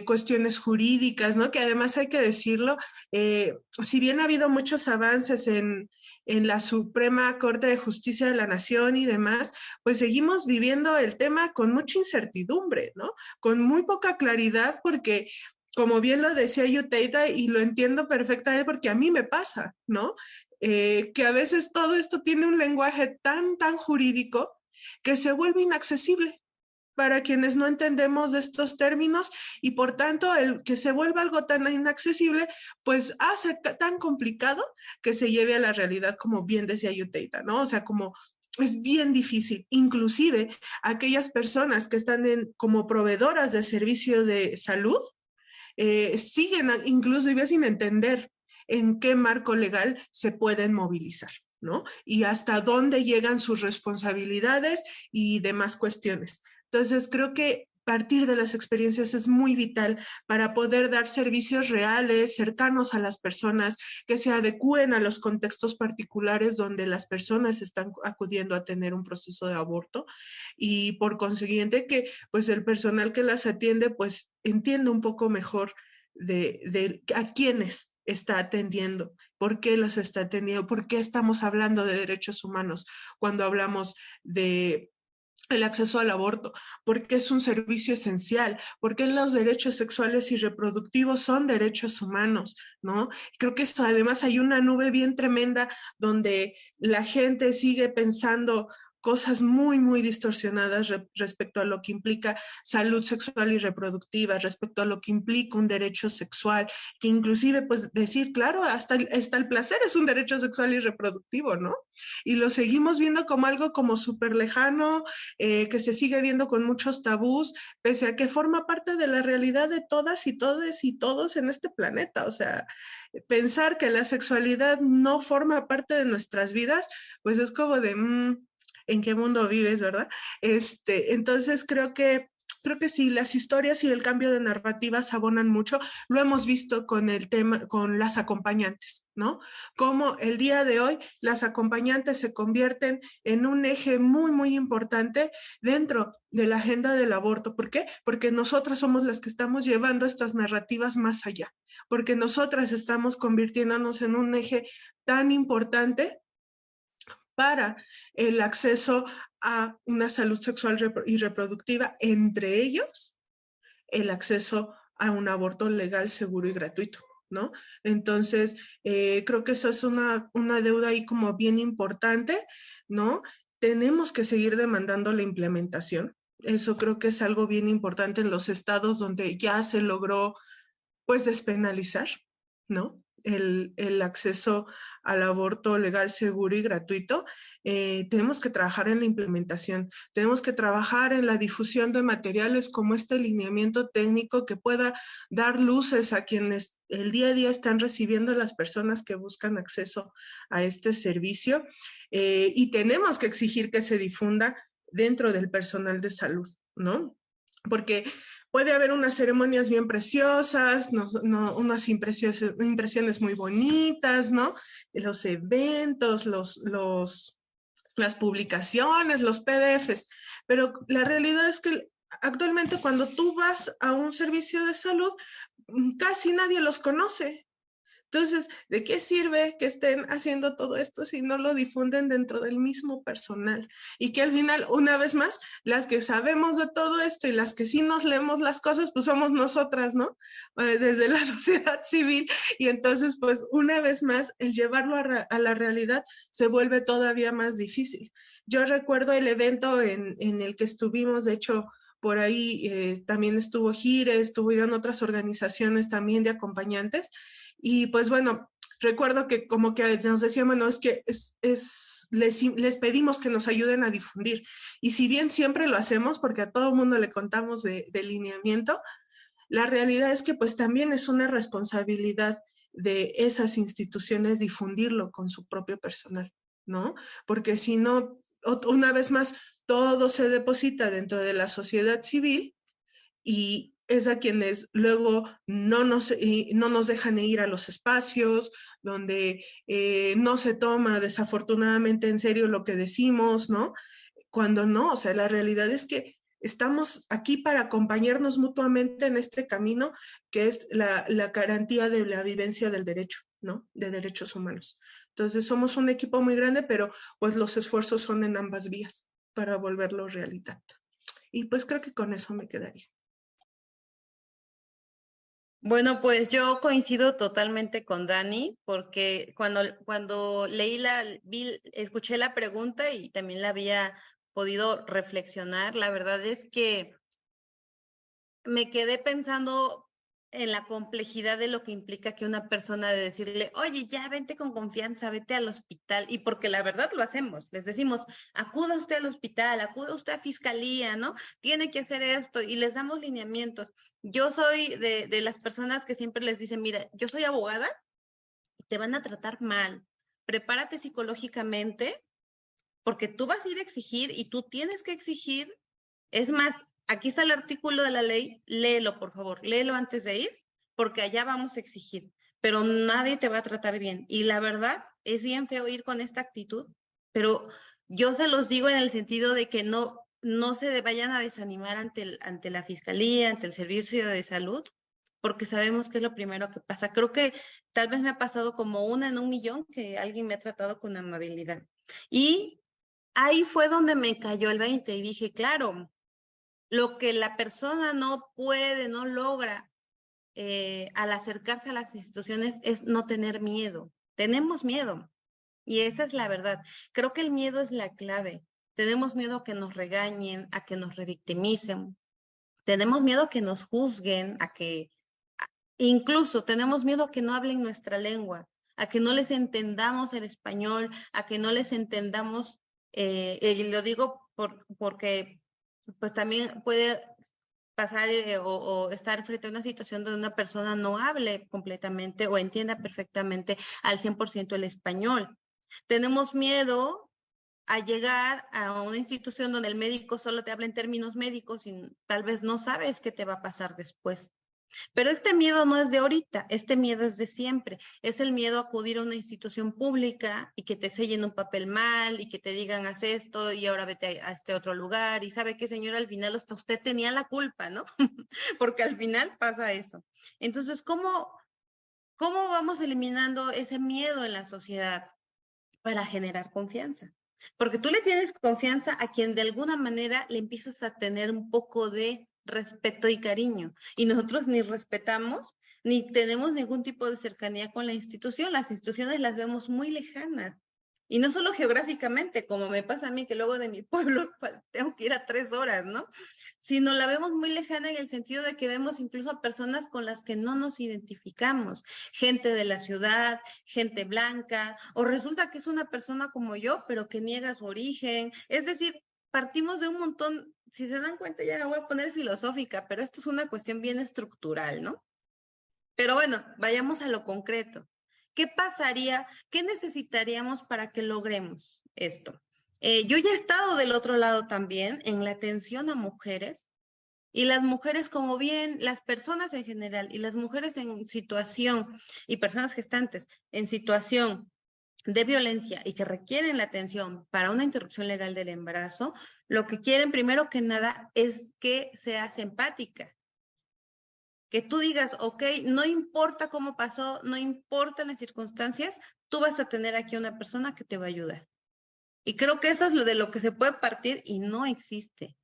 cuestiones jurídicas, ¿no? Que además hay que decirlo, si bien ha habido muchos avances en la Suprema Corte de Justicia de la Nación y demás, pues seguimos viviendo el tema con mucha incertidumbre, ¿no? Con muy poca claridad porque como bien lo decía Yuteida, y lo entiendo perfectamente porque a mí me pasa, ¿no? Que a veces todo esto tiene un lenguaje tan jurídico que se vuelve inaccesible para quienes no entendemos de estos términos y por tanto el que se vuelva algo tan inaccesible pues hace tan complicado que se lleve a la realidad, como bien decía Yuteida, ¿no? O sea, como es bien difícil, inclusive aquellas personas que están como proveedoras de servicio de salud, siguen inclusive sin entender en qué marco legal se pueden movilizar, ¿no? Y hasta dónde llegan sus responsabilidades y demás cuestiones. Entonces, creo que partir de las experiencias es muy vital para poder dar servicios reales, cercanos a las personas, que se adecúen a los contextos particulares donde las personas están acudiendo a tener un proceso de aborto y por consiguiente que pues el personal que las atiende pues entienda un poco mejor de a quiénes está atendiendo, por qué los está atendiendo, por qué estamos hablando de derechos humanos cuando hablamos de el acceso al aborto, porque es un servicio esencial, porque los derechos sexuales y reproductivos son derechos humanos, ¿no? Creo que eso, además hay una nube bien tremenda donde la gente sigue pensando cosas muy distorsionadas respecto a lo que implica salud sexual y reproductiva, respecto a lo que implica un derecho sexual, que inclusive pues decir, claro, hasta el placer es un derecho sexual y reproductivo, ¿no? Y lo seguimos viendo como algo como súper lejano, que se sigue viendo con muchos tabús, pese a que forma parte de la realidad de todas y todes y todos en este planeta. O sea, pensar que la sexualidad no forma parte de nuestras vidas, pues es como de, ¿en qué mundo vives, verdad? Entonces creo que sí, las historias y el cambio de narrativas abonan mucho. Lo hemos visto con el tema, con las acompañantes, ¿no? Como el día de hoy las acompañantes se convierten en un eje muy importante dentro de la agenda del aborto. ¿Por qué? Porque nosotras somos las que estamos llevando estas narrativas más allá, porque nosotras estamos convirtiéndonos en un eje tan importante para el acceso a una salud sexual y reproductiva, entre ellos el acceso a un aborto legal, seguro y gratuito, ¿no? Entonces, creo que esa es una deuda ahí como bien importante, ¿no? Tenemos que seguir demandando la implementación. Eso creo que es algo bien importante en los estados donde ya se logró, pues, despenalizar, ¿no? El acceso al aborto legal, seguro y gratuito. Tenemos que trabajar en la implementación, tenemos que trabajar en la difusión de materiales como este lineamiento técnico que pueda dar luces a quienes el día a día están recibiendo a las personas que buscan acceso a este servicio, y tenemos que exigir que se difunda dentro del personal de salud, ¿no? Porque puede haber unas ceremonias bien preciosas, unas impresiones muy bonitas, ¿no? Los eventos, las publicaciones, los PDFs, pero la realidad es que actualmente cuando tú vas a un servicio de salud, casi nadie los conoce. Entonces, ¿de qué sirve que estén haciendo todo esto si no lo difunden dentro del mismo personal? Y que al final, una vez más, las que sabemos de todo esto y las que sí nos leemos las cosas, pues somos nosotras, ¿no? Desde la sociedad civil. Y entonces, pues una vez más, el llevarlo a la realidad se vuelve todavía más difícil. Yo recuerdo el evento en el que estuvimos, de hecho, por ahí también estuvo Gire, estuvieron otras organizaciones también de acompañantes. Y pues bueno, recuerdo que como que nos decían, bueno, es que les pedimos que nos ayuden a difundir. Y si bien siempre lo hacemos, porque a todo mundo le contamos de lineamiento, la realidad es que pues también es una responsabilidad de esas instituciones difundirlo con su propio personal, ¿no? Porque si no, una vez más, todo se deposita dentro de la sociedad civil y es a quienes luego no nos dejan ir a los espacios, donde no se toma desafortunadamente en serio lo que decimos, ¿no? Cuando no, o sea, la realidad es que estamos aquí para acompañarnos mutuamente en este camino que es la garantía de la vivencia del derecho, ¿no? De derechos humanos. Entonces somos un equipo muy grande, pero pues los esfuerzos son en ambas vías para volverlo realidad. Y pues creo que con eso me quedaría. Bueno, pues yo coincido totalmente con Dani, porque cuando escuché la pregunta y también la había podido reflexionar, la verdad es que me quedé pensando en la complejidad de lo que implica que una persona de decirle, oye, ya vente con confianza, vete al hospital, y porque la verdad lo hacemos, les decimos, acuda usted al hospital, acuda usted a fiscalía, ¿no? Tiene que hacer esto, y les damos lineamientos. Yo soy de las personas que siempre les dicen, mira, yo soy abogada y te van a tratar mal, prepárate psicológicamente, porque tú vas a ir a exigir y tú tienes que exigir. Es más, aquí está el artículo de la ley, léelo, por favor, léelo antes de ir, porque allá vamos a exigir, pero nadie te va a tratar bien. Y la verdad, es bien feo ir con esta actitud, pero yo se los digo en el sentido de que no se vayan a desanimar ante la fiscalía, ante el servicio de salud, porque sabemos que es lo primero que pasa. Creo que tal vez me ha pasado como una en 1,000,000 que alguien me ha tratado con amabilidad. Y ahí fue donde me cayó el 20 y dije, claro, lo que la persona no puede, no logra al acercarse a las instituciones es no tener miedo. Tenemos miedo y esa es la verdad. Creo que el miedo es la clave. Tenemos miedo a que nos regañen, a que nos revictimicen. Tenemos miedo a que nos juzguen, incluso tenemos miedo a que no hablen nuestra lengua, a que no les entendamos el español, a que no les entendamos, y lo digo porque pues también puede pasar o estar frente a una situación donde una persona no hable completamente o entienda perfectamente al 100% el español. Tenemos miedo a llegar a una institución donde el médico solo te habla en términos médicos y tal vez no sabes qué te va a pasar después. Pero este miedo no es de ahorita, este miedo es de siempre. Es el miedo a acudir a una institución pública y que te sellen un papel mal y que te digan haz esto y ahora vete a este otro lugar. Y sabe qué, señora, al final hasta usted tenía la culpa, ¿no? Porque al final pasa eso. Entonces, ¿cómo vamos eliminando ese miedo en la sociedad para generar confianza? Porque tú le tienes confianza a quien de alguna manera le empiezas a tener un poco de respeto y cariño. Y nosotros ni respetamos, ni tenemos ningún tipo de cercanía con la institución. Las instituciones las vemos muy lejanas. Y no solo geográficamente, como me pasa a mí, que luego de mi pueblo tengo que ir a 3 horas, ¿no? Sino la vemos muy lejana en el sentido de que vemos incluso a personas con las que no nos identificamos, gente de la ciudad, gente blanca, o resulta que es una persona como yo, pero que niega su origen. Es decir, partimos de un montón, si se dan cuenta ya me voy a poner filosófica, pero esto es una cuestión bien estructural, ¿no? Pero bueno, vayamos a lo concreto. ¿Qué pasaría? ¿Qué necesitaríamos para que logremos esto? Yo ya he estado del otro lado también en la atención a mujeres y las mujeres, como bien, las personas en general y las mujeres en situación y personas gestantes en situación de violencia y que requieren la atención para una interrupción legal del embarazo, lo que quieren primero que nada es que seas empática. que tú digas, ok, no importa cómo pasó, no importan las circunstancias, tú vas a tener aquí una persona que te va a ayudar. Y creo que eso es lo de lo que se puede partir y no existe.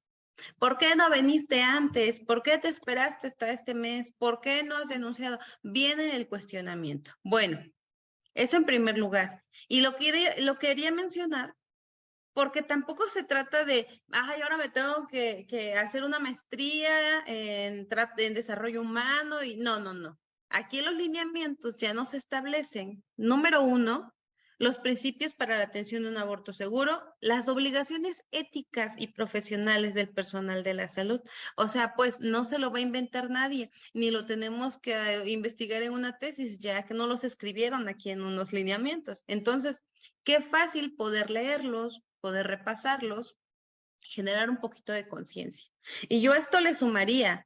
¿Por qué no viniste antes? ¿Por qué te esperaste hasta este mes? ¿Por qué no has denunciado? Viene el cuestionamiento. Bueno, eso en primer lugar. Y lo quería mencionar porque tampoco se trata de, ay, ahora me tengo que hacer una maestría en desarrollo humano y no. Aquí los lineamientos ya nos establecen, número 1, los principios para la atención de un aborto seguro, las obligaciones éticas y profesionales del personal de la salud. O sea, pues no se lo va a inventar nadie, ni lo tenemos que investigar en una tesis, ya que no los escribieron aquí en unos lineamientos. Entonces, qué fácil poder leerlos, poder repasarlos, generar un poquito de conciencia. Y yo a esto le sumaría,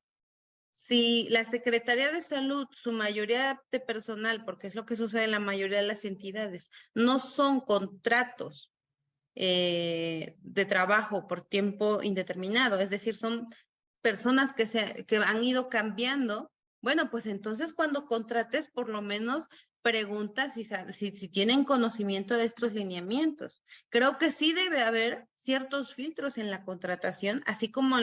si la Secretaría de Salud, su mayoría de personal, porque es lo que sucede en la mayoría de las entidades, no son contratos de trabajo por tiempo indeterminado, es decir, son personas que han ido cambiando, bueno, pues entonces cuando contrates, por lo menos pregunta si tienen conocimiento de estos lineamientos. Creo que sí debe haber ciertos filtros en la contratación, así como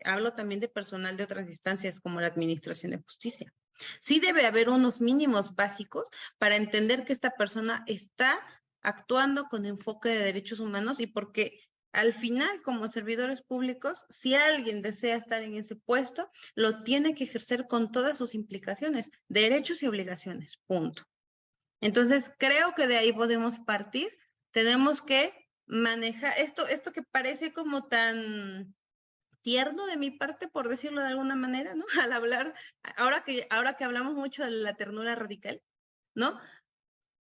hablo también de personal de otras instancias como la Administración de Justicia. Sí debe haber unos mínimos básicos para entender que esta persona está actuando con enfoque de derechos humanos y porque al final, como servidores públicos, si alguien desea estar en ese puesto, lo tiene que ejercer con todas sus implicaciones, derechos y obligaciones, punto. Entonces, creo que de ahí podemos partir. Tenemos que manejar esto que parece como tan tierno de mi parte, por decirlo de alguna manera, ¿no? Al hablar, ahora que hablamos mucho de la ternura radical, ¿no?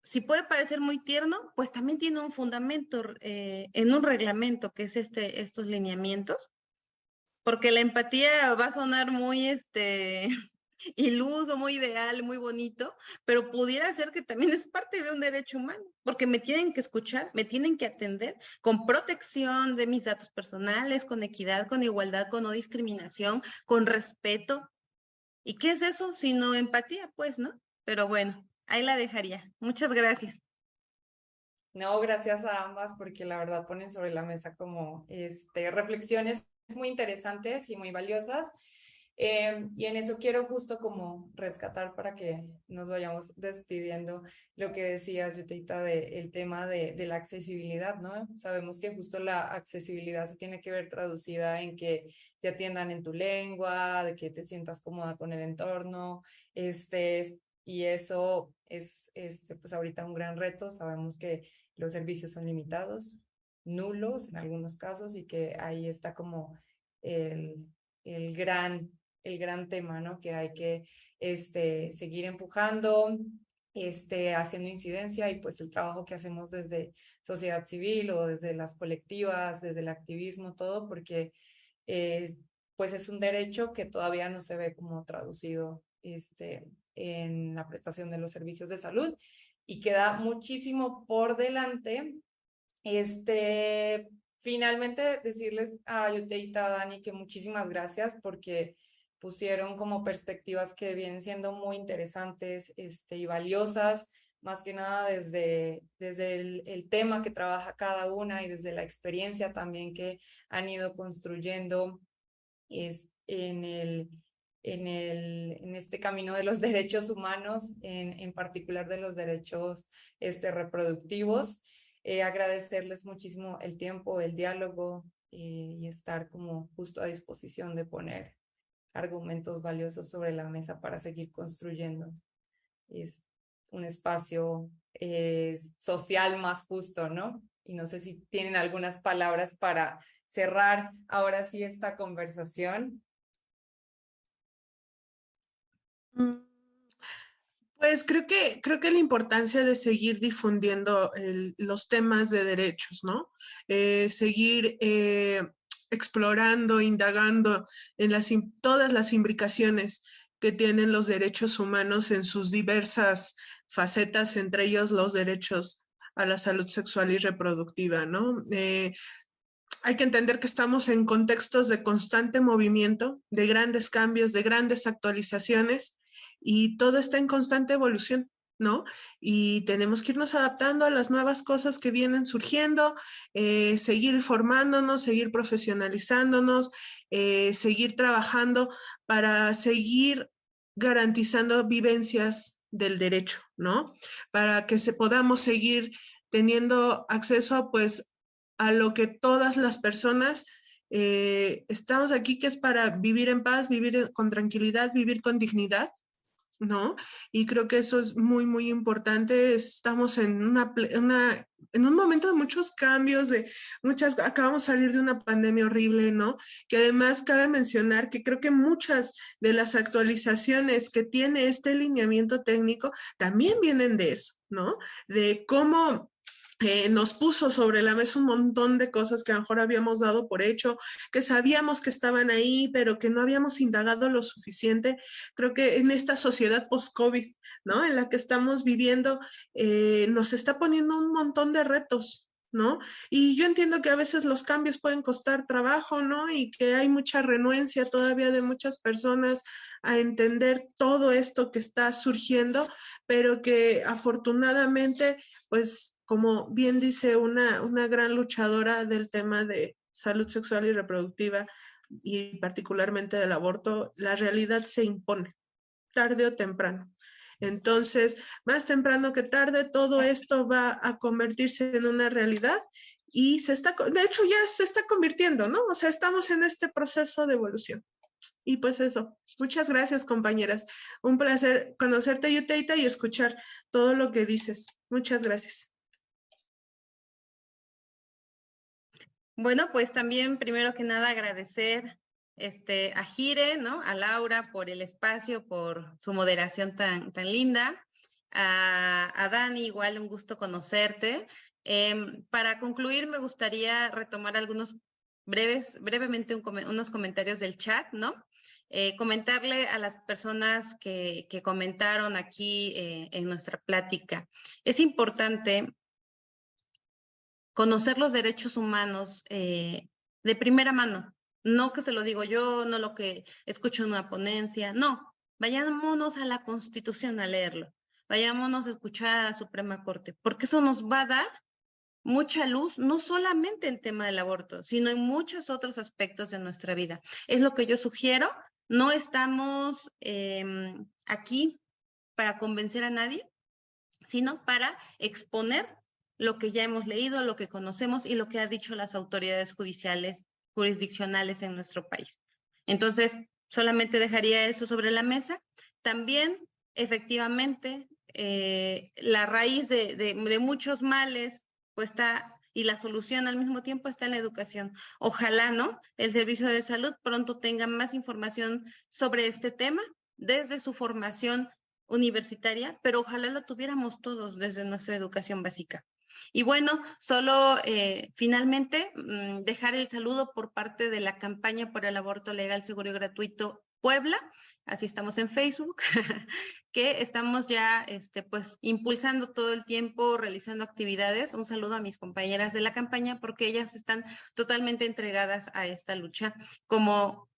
Si puede parecer muy tierno, pues también tiene un fundamento en un reglamento que es estos lineamientos, porque la empatía va a sonar muy iluso, muy ideal, muy bonito, pero pudiera ser que también es parte de un derecho humano, porque me tienen que escuchar, me tienen que atender con protección de mis datos personales, con equidad, con igualdad, con no discriminación, con respeto. ¿Y qué es eso? Sino empatía, pues, ¿no? Pero bueno, ahí la dejaría. Muchas gracias. No, gracias a ambas porque la verdad ponen sobre la mesa como reflexiones muy interesantes y muy valiosas. Y en eso quiero justo como rescatar para que nos vayamos despidiendo lo que decías, Yuteita, del tema de la accesibilidad, ¿no? Sabemos que justo la accesibilidad se tiene que ver traducida en que te atiendan en tu lengua, de que te sientas cómoda con el entorno, y eso es, pues ahorita un gran reto. Sabemos que los servicios son limitados, nulos en algunos casos, y que ahí está como el, el gran el gran tema, ¿no? Que hay que seguir empujando, haciendo incidencia, y pues el trabajo que hacemos desde sociedad civil o desde las colectivas, desde el activismo, todo, porque pues es un derecho que todavía no se ve como traducido en la prestación de los servicios de salud, y queda muchísimo por delante. Finalmente decirles a Yuteita, a Dani, que muchísimas gracias porque pusieron como perspectivas que vienen siendo muy interesantes y valiosas, más que nada desde el tema que trabaja cada una y desde la experiencia también que han ido construyendo en este camino de los derechos humanos, en particular de los derechos reproductivos. Agradecerles muchísimo el tiempo, el diálogo, y estar como justo a disposición de poner argumentos valiosos sobre la mesa para seguir construyendo un espacio social más justo, ¿no? Y no sé si tienen algunas palabras para cerrar ahora sí esta conversación. Pues creo que la importancia de seguir difundiendo los temas de derechos, ¿no? Seguir explorando, indagando en todas las imbricaciones que tienen los derechos humanos en sus diversas facetas, entre ellos los derechos a la salud sexual y reproductiva, ¿no? hay que entender que estamos en contextos de constante movimiento, de grandes cambios, de grandes actualizaciones, y todo está en constante evolución, ¿no? Y tenemos que irnos adaptando a las nuevas cosas que vienen surgiendo, seguir formándonos, seguir profesionalizándonos, seguir trabajando para seguir garantizando vivencias del derecho, ¿no? Para que podamos seguir teniendo acceso, pues, a lo que todas las personas estamos aquí, que es para vivir en paz, vivir con tranquilidad, vivir con dignidad, ¿no? Y creo que eso es muy, muy importante. Estamos en en un momento de muchos cambios, acabamos de salir de una pandemia horrible, ¿no? Que además cabe mencionar que creo que muchas de las actualizaciones que tiene este lineamiento técnico también vienen de eso, ¿no? De cómo nos puso sobre la mesa un montón de cosas que a lo mejor habíamos dado por hecho, que sabíamos que estaban ahí, pero que no habíamos indagado lo suficiente. Creo que en esta sociedad post-COVID, ¿no? En la que estamos viviendo, nos está poniendo un montón de retos, ¿no? Y yo entiendo que a veces los cambios pueden costar trabajo, ¿no? Y que hay mucha renuencia todavía de muchas personas a entender todo esto que está surgiendo, pero que afortunadamente, pues, como bien dice una gran luchadora del tema de salud sexual y reproductiva, y particularmente del aborto, la realidad se impone, tarde o temprano. Entonces, más temprano que tarde, todo esto va a convertirse en una realidad y de hecho ya se está convirtiendo, ¿no? O sea, estamos en este proceso de evolución. Y pues eso, muchas gracias, compañeras. Un placer conocerte, Yuteita, y escuchar todo lo que dices. Muchas gracias. Bueno, pues también primero que nada agradecer a Jire, ¿no? A Laura por el espacio, por su moderación tan linda. A Dani, igual un gusto conocerte. Para concluir, me gustaría retomar brevemente unos comentarios del chat, ¿no? Comentarle a las personas que comentaron aquí en nuestra plática. Es importante conocer los derechos humanos de primera mano. No que se lo digo yo, no lo que escucho en una ponencia, no. Vayámonos a la Constitución a leerlo. Vayámonos a escuchar a la Suprema Corte, porque eso nos va a dar mucha luz, no solamente en el tema del aborto, sino en muchos otros aspectos de nuestra vida. Es lo que yo sugiero. No estamos aquí para convencer a nadie, sino para exponer lo que ya hemos leído, lo que conocemos y lo que han dicho las autoridades jurisdiccionales en nuestro país. Entonces, solamente dejaría eso sobre la mesa. También, efectivamente, la raíz de muchos males pues está, y la solución al mismo tiempo está en la educación. Ojalá, ¿no?, el Servicio de Salud pronto tenga más información sobre este tema desde su formación universitaria, pero ojalá lo tuviéramos todos desde nuestra educación básica. Y bueno, solo finalmente dejar el saludo por parte de la campaña por el aborto legal, seguro y gratuito Puebla, así estamos en Facebook, que estamos ya pues impulsando todo el tiempo, realizando actividades. Un saludo a mis compañeras de la campaña porque ellas están totalmente entregadas a esta lucha, como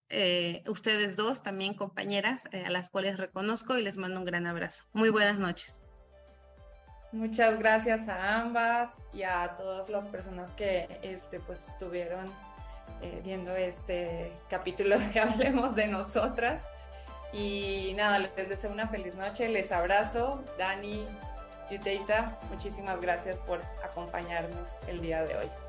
ustedes dos, también compañeras, a las cuales reconozco y les mando un gran abrazo. Muy buenas noches. Muchas gracias a ambas y a todas las personas que pues estuvieron viendo este capítulo de Hablemos de Nosotras. Y nada, les deseo una feliz noche, les abrazo. Dani, Yuteita, muchísimas gracias por acompañarnos el día de hoy.